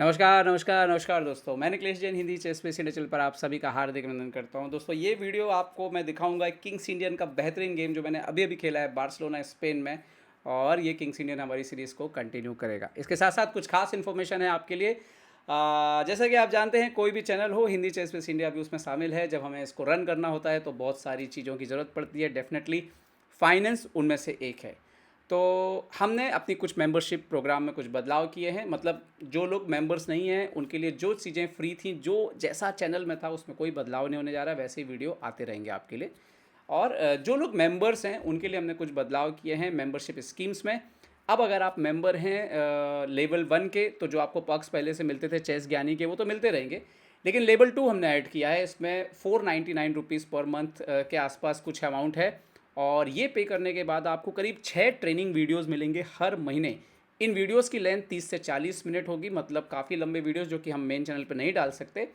नमस्कार, नमस्कार, नमस्कार दोस्तों। मैं निखिलेश जैन हिंदी चेस पे चैनल पर आप सभी का हार्दिक अभिनंदन करता हूं। दोस्तों ये वीडियो आपको मैं दिखाऊंगा एक किंग्स इंडियन का बेहतरीन गेम जो मैंने अभी खेला है बार्सिलोना स्पेन में। और ये किंग्स इंडियन हमारी सीरीज़ को कंटिन्यू करेगा। इसके साथ साथ कुछ खास इन्फॉर्मेशन है आपके लिए। जैसा कि आप जानते हैं, कोई भी चैनल हो हिंदी चेस पे इंडिया भी उसमें शामिल है। जब हमें इसको रन करना होता है तो बहुत सारी चीज़ों की ज़रूरत पड़ती है। डेफिनेटली फाइनेंस उनमें से एक है। तो हमने अपनी कुछ मेंबरशिप प्रोग्राम में कुछ बदलाव किए हैं। मतलब जो लोग मेंबर्स नहीं हैं उनके लिए जो चीज़ें फ्री थी, जो जैसा चैनल में था उसमें कोई बदलाव नहीं होने जा रहा है, वैसे ही वीडियो आते रहेंगे आपके लिए। और जो लोग मेंबर्स हैं उनके लिए हमने कुछ बदलाव किए हैं मेंबरशिप स्कीम्स में। अब अगर आप मेंबर हैं लेवल 1 के, तो जो आपको पर्क्स पहले से मिलते थे चेस ज्ञानी के, वो तो मिलते रहेंगे। लेकिन लेवल 2 हमने ऐड किया है। इसमें 499 रुपीज़ पर मंथ के आसपास कुछ अमाउंट है। और ये पे करने के बाद आपको करीब 6 ट्रेनिंग वीडियोस मिलेंगे हर महीने। इन वीडियोस की लेंथ 30 से 40 मिनट होगी, मतलब काफ़ी लंबे वीडियोस जो कि हम मेन चैनल पर नहीं डाल सकते।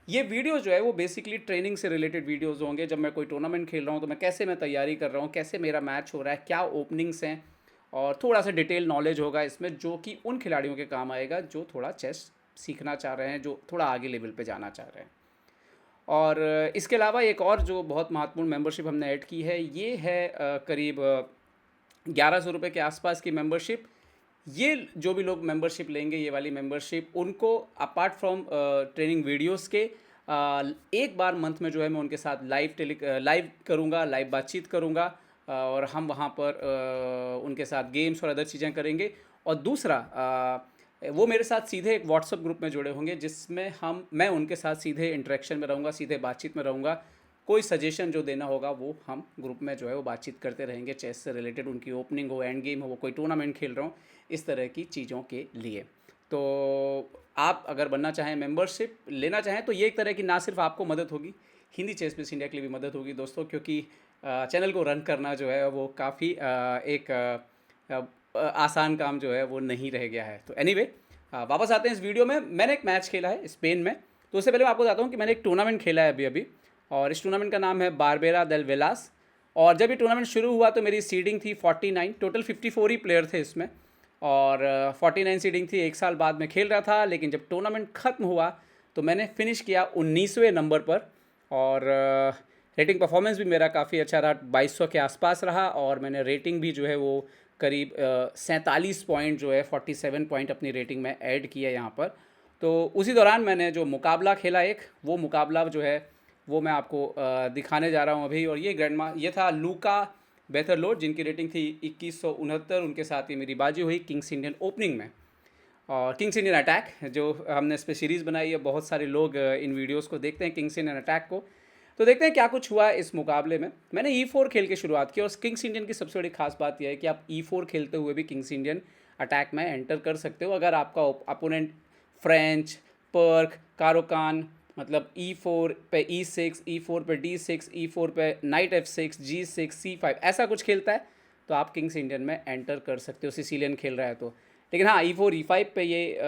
ये वीडियो जो है वो बेसिकली ट्रेनिंग से रिलेटेड वीडियोस होंगे। जब मैं कोई टूर्नामेंट खेल रहा हूँ तो मैं कैसे मैं तैयारी कर रहा हूँ, कैसे मेरा मैच हो रहा है, क्या ओपनिंग्स हैं, और थोड़ा सा डिटेल नॉलेज होगा इसमें, जो कि उन खिलाड़ियों के काम आएगा जो थोड़ा चेस सीखना चाह रहे हैं, जो थोड़ा आगे लेवल पे जाना चाह रहे हैं। और इसके अलावा एक और जो बहुत महत्वपूर्ण मेंबरशिप हमने ऐड की है, ये है करीब 1100 रुपये के आसपास की मेंबरशिप। ये जो भी लोग मेंबरशिप लेंगे, ये वाली मेंबरशिप, उनको अपार्ट फ्रॉम ट्रेनिंग वीडियोस के एक बार मंथ में जो है मैं उनके साथ लाइव करूँगा, लाइव बातचीत करूँगा। और हम वहाँ पर उनके साथ गेम्स और अदर चीज़ें करेंगे। और दूसरा, वो मेरे साथ सीधे एक व्हाट्सअप ग्रुप में जुड़े होंगे, जिसमें मैं उनके साथ सीधे इंटरेक्शन में रहूँगा, सीधे बातचीत में रहूँगा। कोई सजेशन जो देना होगा वो हम ग्रुप में जो है वो बातचीत करते रहेंगे, चेस से रिलेटेड, उनकी ओपनिंग हो, एंड गेम हो, वो कोई टूर्नामेंट खेल रहा हूँ, इस तरह की चीज़ों के लिए। तो आप अगर बनना चाहें, मेंबरशिप लेना चाहें, तो ये एक तरह की ना सिर्फ आपको मदद होगी, हिंदी चेस प्लस इंडिया के लिए भी मदद होगी दोस्तों। क्योंकि चैनल को रन करना जो है वो काफ़ी एक आसान काम जो है वो नहीं रह गया है। तो एनीवे, वापस आते हैं इस वीडियो में। मैंने एक मैच खेला है स्पेन में। तो उससे पहले मैं आपको बताता हूँ कि मैंने एक टूर्नामेंट खेला है अभी अभी। और इस टूर्नामेंट का नाम है बारबेरा देल वेलास। और जब ये टूर्नामेंट शुरू हुआ तो मेरी सीडिंग थी 49, टोटल 54 ही प्लेयर थे इसमें। और 49 सीडिंग थी। एक साल बाद मैं खेल रहा था, लेकिन जब टूर्नामेंट ख़त्म हुआ तो मैंने फिनिश किया 19वें नंबर पर। और रेटिंग परफॉर्मेंस भी मेरा काफ़ी अच्छा रहा, 2200 के आसपास रहा। और मैंने रेटिंग भी जो है वो करीब 47 पॉइंट जो है 47 पॉइंट अपनी रेटिंग में ऐड किया यहाँ पर। तो उसी दौरान मैंने जो मुकाबला खेला, एक वो मुकाबला जो है वो मैं आपको दिखाने जा रहा हूँ अभी। और ये था लूका बेथरलोट, जिनकी रेटिंग थी 2169। उनके साथ ही मेरी बाजी हुई किंग्स इंडियन ओपनिंग में। और किंग्स इंडियन अटैक जो हमने इस पर सीरीज़ बनाई है, बहुत सारे लोग इन वीडियोस को देखते हैं किंग्स इंडियन अटैक को। तो देखते हैं क्या कुछ हुआ इस मुकाबले में। मैंने E4 खेल के शुरुआत की। और किंग्स इंडियन की सबसे बड़ी खास बात यह है कि आप E4 खेलते हुए भी किंग्स इंडियन अटैक में एंटर कर सकते हो, अगर आपका अपोनेंट फ्रेंच, पर्क, कारोकान, मतलब E4 पे E6, E4 पे D6, E4 पे नाइट F6, G6, C5 ऐसा कुछ खेलता है, तो आप किंग्स इंडियन में एंटर कर सकते हो, सिसिलियन खेल रहा है तो। लेकिन हाँ, E4 E5 पे ये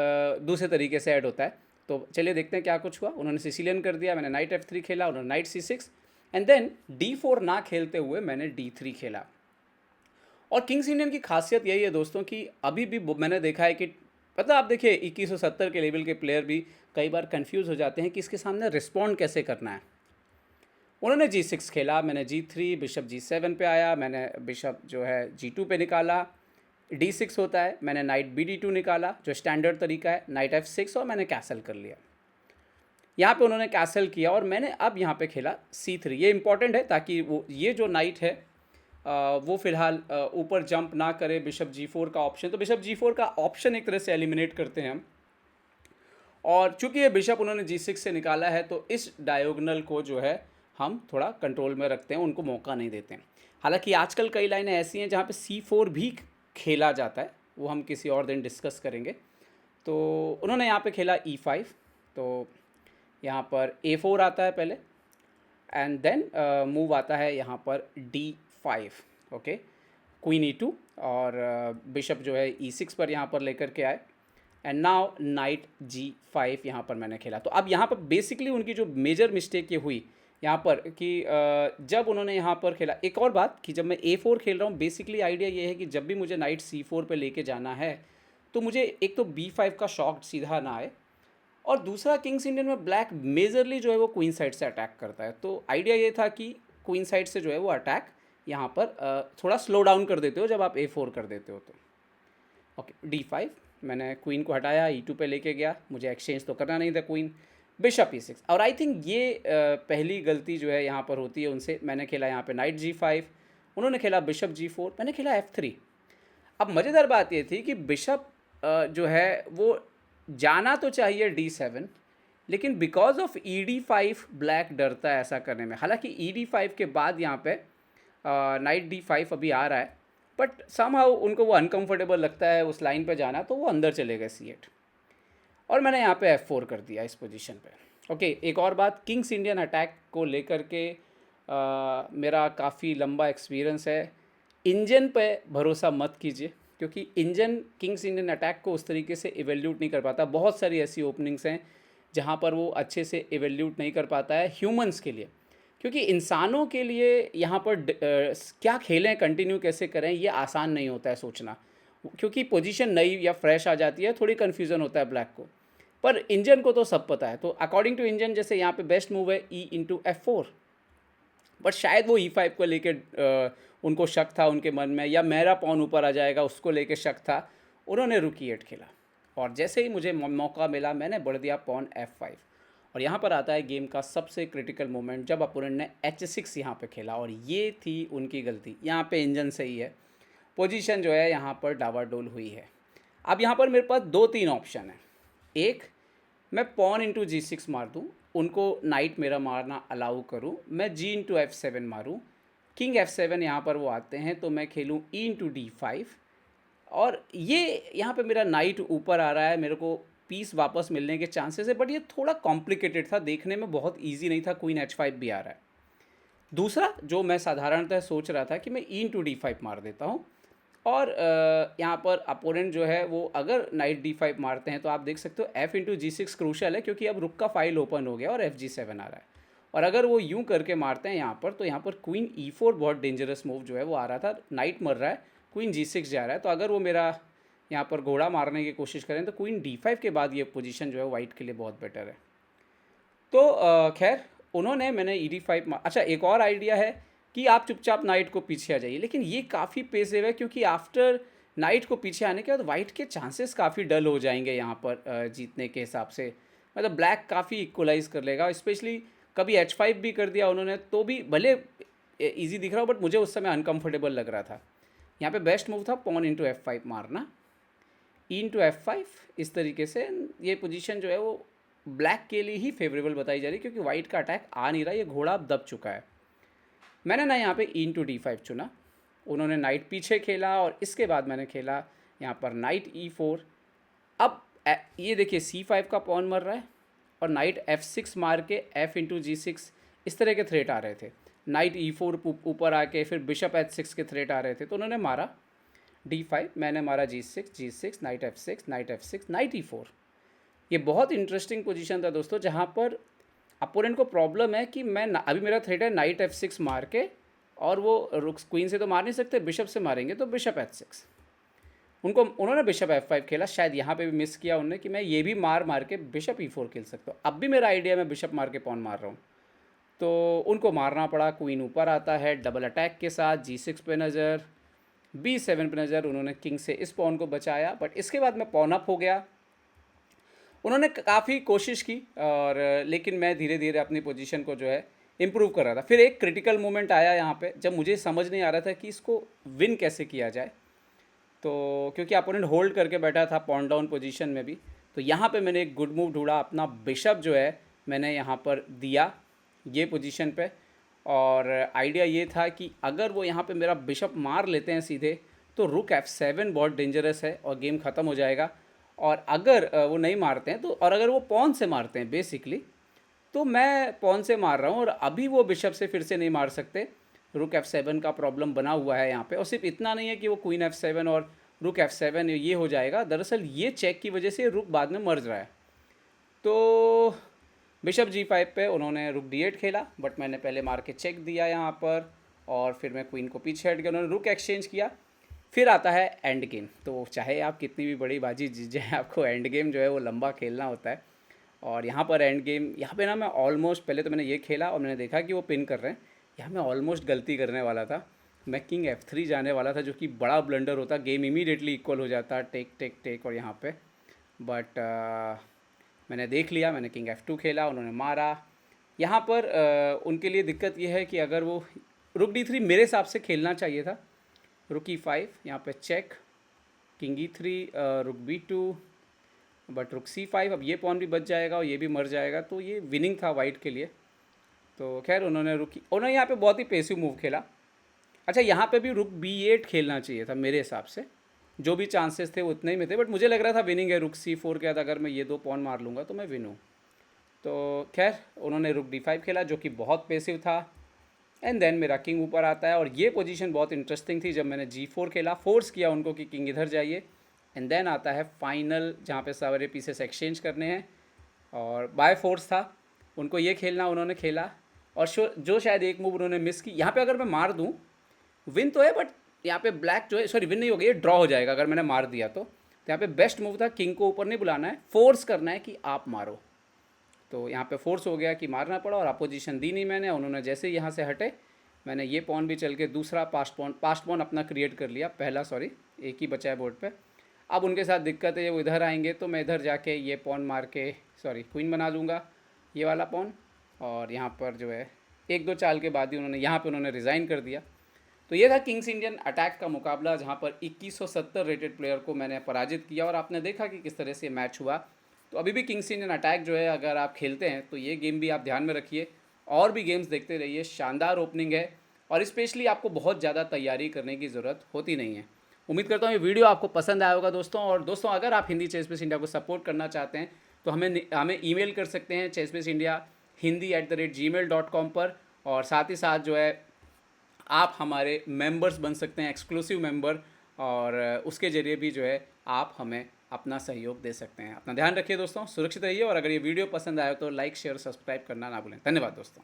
दूसरे तरीके से ऐड होता है। तो चलिए देखते हैं क्या कुछ हुआ। उन्होंने सिसिलियन कर दिया, मैंने नाइट F3 खेला, उन्होंने night C6, and then D4 ना खेलते हुए मैंने D3 खेला। और किंग्स इंडियन की खासियत यही है दोस्तों कि अभी भी मैंने देखा है कि, मतलब आप देखिए 2170 के लेवल के प्लेयर भी कई बार कंफ्यूज हो जाते हैं कि इसके सामने रिस्पॉन्ड कैसे करना है। उन्होंने G6 खेला, मैंने G3, बिशप G7 पे आया, मैंने बिशप जो है G2 पे निकाला। D6 होता है, मैंने नाइट BD2 निकाला जो स्टैंडर्ड तरीका है, नाइट F6, और मैंने कैसल कर लिया। यहाँ पे उन्होंने कैसल किया और मैंने अब यहाँ पे खेला C3। ये इंपॉर्टेंट है ताकि वो ये जो नाइट है वो फिलहाल ऊपर जंप ना करे बिशप G4 का ऑप्शन। तो बिशप G4 का ऑप्शन एक तरह से एलिमिनेट करते हैं हम। और चूंकि ये बिशप उन्होंने G6 से निकाला है, तो इस डायगोनल को जो है हम थोड़ा कंट्रोल में रखते हैं, उनको मौका नहीं देते हैं। हालांकि आजकल कई लाइनें ऐसी हैं जहाँ पे C4 भी खेला जाता है, वो हम किसी और दिन डिस्कस करेंगे। तो उन्होंने यहाँ पे खेला E5, तो यहाँ पर A4 आता है पहले, एंड देन मूव आता है यहाँ पर D5, ओके, क्वीन E2, और बिशप जो है E6 पर यहाँ पर लेकर के आए, एंड नाउ नाइट G5 यहाँ पर मैंने खेला। तो अब यहाँ पर बेसिकली उनकी जो मेजर मिस्टेक ये हुई यहाँ पर कि जब उन्होंने यहाँ पर खेला, एक और बात कि जब मैं A4 खेल रहा हूँ, बेसिकली आइडिया ये है कि जब भी मुझे नाइट C4 पे लेके जाना है, तो मुझे एक तो B5 का शॉक सीधा ना आए, और दूसरा किंग्स इंडियन में ब्लैक मेजरली जो है वो क्वीन साइड से अटैक करता है। तो आइडिया ये था कि क्वीन साइड से जो है वो अटैक यहाँ पर थोड़ा स्लो डाउन कर देते हो जब आप A4 कर देते हो तो। ओके, D5 मैंने क्वीन को हटाया, E2 पे लेके गया, मुझे एक्सचेंज तो करना नहीं था क्वीन। बिशप E6, और आई थिंक ये पहली गलती जो है यहाँ पर होती है उनसे। मैंने खेला यहाँ पे नाइट G5, उन्होंने खेला बिशप G4, मैंने खेला F3। अब मज़ेदार बात ये थी कि बिशप जो है वो जाना तो चाहिए D7, लेकिन बिकॉज ऑफ ED5 ब्लैक डरता है ऐसा करने में। हालांकि ED5 के बाद यहाँ पे नाइट D5 अभी आ रहा है, बट समहाउ उनको वो अनकंफर्टेबल लगता है उस लाइन पे जाना, तो वो अंदर चले गए C8, और मैंने यहाँ पे F4 कर दिया इस पोजीशन पे। ओके, एक और बात, किंग्स इंडियन अटैक को लेकर के मेरा काफ़ी लंबा एक्सपीरियंस है। इंजन पे भरोसा मत कीजिए, क्योंकि इंजन किंग्स इंडियन अटैक को उस तरीके से इवेल्यूट नहीं कर पाता। बहुत सारी ऐसी ओपनिंग्स हैं जहाँ पर वो अच्छे से इवेल्यूट नहीं कर पाता है ह्यूमंस के लिए, क्योंकि इंसानों के लिए यहाँ पर क्या खेलें, कंटिन्यू कैसे करें, ये आसान नहीं होता है सोचना, क्योंकि पोजीशन नई या फ्रेश आ जाती है, थोड़ी कन्फ्यूज़न होता है ब्लैक को। पर इंजन को तो सब पता है। तो अकॉर्डिंग टू इंजन जैसे यहाँ पे बेस्ट मूव है E/F4, बट शायद वो E5 को लेके उनको शक था उनके मन में, या मेरा पॉन ऊपर आ जाएगा उसको लेके शक था। उन्होंने रुक E8 खेला, और जैसे ही मुझे मौका मिला मैंने बढ़ दिया पॉन F5। और यहाँ पर आता है गेम का सबसे क्रिटिकल मोमेंट, जब अपोनेंट ने H6 यहाँ पे खेला, और ये थी उनकी गलती। यहाँ पे इंजन सही है, पोजीशन जो है यहाँ पर डावाडोल हुई है। अब यहाँ पर मेरे पास 2-3 ऑप्शन है। एक, मैं पॉन इंटू G6 मार दूँ, उनको नाइट मेरा मारना अलाउ करूँ, मैं G/F7 मारूँ, किंग F7 यहाँ पर वो आते हैं, तो मैं खेलूँ E/D5, और ये यहाँ पे मेरा नाइट ऊपर आ रहा है, मेरे को पीस वापस मिलने के चांसेस है, बट ये थोड़ा कॉम्प्लिकेटेड था देखने में, बहुत ईजी नहीं था। क्वीन H5 भी आ रहा है। दूसरा जो मैं साधारणतः सोच रहा था कि मैं E/D5 मार देता हूँ, और यहाँ पर अपोनेंट जो है वो अगर नाइट D5 मारते हैं तो आप देख सकते हो F/G6 क्रूशल है, क्योंकि अब रुक का फाइल ओपन हो गया और FG7 आ रहा है। और अगर वो यूं करके मारते हैं यहाँ पर, तो यहाँ पर क्वीन E4 बहुत डेंजरस मूव जो है वो आ रहा था। नाइट मर रहा है, क्वीन G6 जा रहा है, तो अगर वो मेरा यहाँ पर घोड़ा मारने की कोशिश करें तो क्वीन D5 के बाद ये पोजीशन जो है वाइट के लिए बहुत बेटर है। तो खैर उन्होंने, मैंने ED5 अच्छा, एक और आइडिया है कि आप चुपचाप नाइट को पीछे आ जाइए, लेकिन ये काफ़ी पेसिव है, क्योंकि आफ्टर नाइट को पीछे आने के बाद वाइट के चांसेस काफ़ी डल हो जाएंगे यहाँ पर जीतने के हिसाब से। मतलब ब्लैक काफ़ी इक्वलाइज कर लेगा, स्पेशली कभी H5 भी कर दिया उन्होंने तो भी भले इजी दिख रहा हो, बट मुझे उस समय अनकंफर्टेबल लग रहा था। यहाँ पे बेस्ट मूव था पॉन इंटू F5 मारना, E/F5। इस तरीके से ये पोजीशन जो है वो ब्लैक के लिए ही फेवरेबल बताई जा रही है, क्योंकि वाइट का अटैक आ नहीं रहा, ये घोड़ा अब दब चुका है। मैंने ना यहाँ पे E/D5 चुना, उन्होंने नाइट पीछे खेला, और इसके बाद मैंने खेला यहाँ पर नाइट E4। अब ये देखिए C5 का पॉन मर रहा है, और नाइट F6 मार के F/G6 इस तरह के थ्रेट आ रहे थे। नाइट E4 ऊपर आके फिर बिशप H6 के थ्रेट आ रहे थे, तो उन्होंने मारा D5, मैंने मारा G6, night F6, night E4। ये बहुत इंटरेस्टिंग पोजीशन था दोस्तों, जहाँ पर अपोनेंट को प्रॉब्लम है कि मैं अभी मेरा थ्रेट है नाइट F6 मार के, और वो रुक क्वीन से तो मार नहीं सकते, बिशप से मारेंगे, तो बिशप H6। उन्होंने बिशप F5 खेला, शायद यहाँ पे भी मिस किया उन्होंने कि मैं ये भी मार के बिशप E4 खेल सकता हूँ। अब भी मेरा आइडिया मैं बिशप मार के पॉन मार रहा हूँ, तो उनको मारना पड़ा। क्वीन ऊपर आता है डबल अटैक के साथ, G6 पे नज़र, B7 पे नज़र, उन्होंने किंग से इस पॉन को बचाया, बट इसके बाद मैं पॉन अप हो गया। उन्होंने काफ़ी कोशिश की, और लेकिन मैं धीरे धीरे अपनी पोजीशन को जो है इम्प्रूव कर रहा था। फिर एक क्रिटिकल मोमेंट आया यहाँ पे, जब मुझे समझ नहीं आ रहा था कि इसको विन कैसे किया जाए, तो क्योंकि अपोनेंट होल्ड करके बैठा था पॉन डाउन पोजीशन में भी, तो यहाँ पे मैंने एक गुड मूव ढूंढा। अपना बिशप जो है मैंने यहाँ पर दिया ये पोजीशन पे, और आइडिया ये था कि अगर वो यहाँ पे मेरा बिशप मार लेते हैं सीधे, तो रुक F7 बहुत डेंजरस है और गेम ख़त्म हो जाएगा। और अगर वो नहीं मारते हैं तो, और अगर वो पॉन से मारते हैं बेसिकली, तो मैं पॉन से मार रहा हूँ, और अभी वो बिशप से फिर से नहीं मार सकते। रुक F7 का प्रॉब्लम बना हुआ है यहाँ पे, और सिर्फ इतना नहीं है कि वो क्वीन F7 और रुक F7 ये हो जाएगा, दरअसल ये चेक की वजह से रुक बाद में मर रहा है। तो बिशप G5 पे उन्होंने रुक D8 खेला, बट मैंने पहले मार के चेक दिया यहाँ पर, और फिर मैं क्वीन को पीछे हट गया, उन्होंने रुक एक्सचेंज किया। फिर आता है एंड गेम। तो चाहे आप कितनी भी बड़ी बाजी जीत जाए, आपको एंड गेम जो है वो लंबा खेलना होता है। और यहाँ पर एंड गेम, यहाँ पे ना मैं ऑलमोस्ट, पहले तो मैंने ये खेला और मैंने देखा कि वो पिन कर रहे हैं। यहाँ मैं ऑलमोस्ट गलती करने वाला था, मैं किंग F3 जाने वाला था, जो कि बड़ा ब्लंडर होता, गेम इमीडिएटली इक्वल हो जाता, टेक टेक टेक। और यहाँ पे बट मैंने देख लिया, मैंने किंग F2 खेला, उन्होंने मारा। यहाँ पर उनके लिए दिक्कत ये है कि अगर वो रुक D3 मेरे हिसाब से खेलना चाहिए था, रुक E5, यहाँ पे चेक, किंग E3, रुक B2, बट रुक C5। अब ये पॉन भी बच जाएगा और ये भी मर जाएगा, तो ये विनिंग था वाइट के लिए। तो खैर उन्होंने यहाँ पे बहुत ही पेसिव मूव खेला। अच्छा, यहाँ पे भी रुक B8 खेलना चाहिए था मेरे हिसाब से, जो भी चांसेस थे वो उतने ही में थे, बट मुझे लग रहा था विनिंग है। रुक C4 के बाद अगर मैं ये 2 पॉन मार लूँगा तो मैं विन हूँ। तो खैर उन्होंने रुक D5 खेला, जो कि बहुत पेसिव था। एंड देन मेरा किंग ऊपर आता है, और ये पोजीशन बहुत इंटरेस्टिंग थी जब मैंने G4 खेला, फोर्स किया उनको कि किंग इधर जाइए। एंड देन आता है फाइनल, जहाँ पे सारे पीसेस एक्सचेंज करने हैं, और बाय फोर्स था, उनको ये खेलना, उन्होंने खेला। और जो शायद एक मूव उन्होंने मिस की, यहाँ पे अगर मैं मार दूँ विन तो है, बट यहाँ पे ब्लैक जो है, सॉरी विन नहीं हो गया, ये ड्रॉ हो जाएगा अगर मैंने मार दिया तो। यहाँ पे बेस्ट मूव था, किंग को ऊपर नहीं बुलाना है, फोर्स करना है कि आप मारो। तो यहाँ पे फोर्स हो गया कि मारना पड़ा, और अपोजिशन दी नहीं मैंने। उन्होंने जैसे ही यहाँ से हटे, मैंने ये पॉन भी चल के दूसरा पास्ट पॉन अपना क्रिएट कर लिया, पहला, सॉरी एक ही बचा है बोर्ड पे। अब उनके साथ दिक्कत है, वो इधर आएंगे तो मैं इधर जाके ये पॉन मार के, सॉरी क्वीन बना लूँगा, ये वाला पॉन। और यहाँ पर जो है एक दो चाल के बाद ही उन्होंने यहाँ पे उन्होंने रिज़ाइन कर दिया। तो ये था किंग्स इंडियन अटैक का मुकाबला, जहाँ पर 2170 रेटेड प्लेयर को मैंने पराजित किया, और आपने देखा कि किस तरह से मैच हुआ। तो अभी भी किंग्स इंडियन अटैक जो है, अगर आप खेलते हैं तो ये गेम भी आप ध्यान में रखिए, और भी गेम्स देखते रहिए। शानदार ओपनिंग है, और स्पेशली आपको बहुत ज़्यादा तैयारी करने की ज़रूरत होती नहीं है। उम्मीद करता हूँ ये वीडियो आपको पसंद आया होगा दोस्तों। और दोस्तों, अगर आप हिंदी चेस बेस इंडिया को सपोर्ट करना चाहते हैं तो हमें ईमेल कर सकते हैं chessbaseIndia@gmail.com पर। और साथ ही साथ जो है आप हमारे मेंबर्स बन सकते हैं, एक्सक्लूसिव मेंबर, और उसके ज़रिए भी जो है आप हमें अपना सहयोग दे सकते हैं। अपना ध्यान रखिए दोस्तों, सुरक्षित रहिए, और अगर ये वीडियो पसंद आए तो लाइक शेयर सब्सक्राइब करना ना भूलें। धन्यवाद दोस्तों।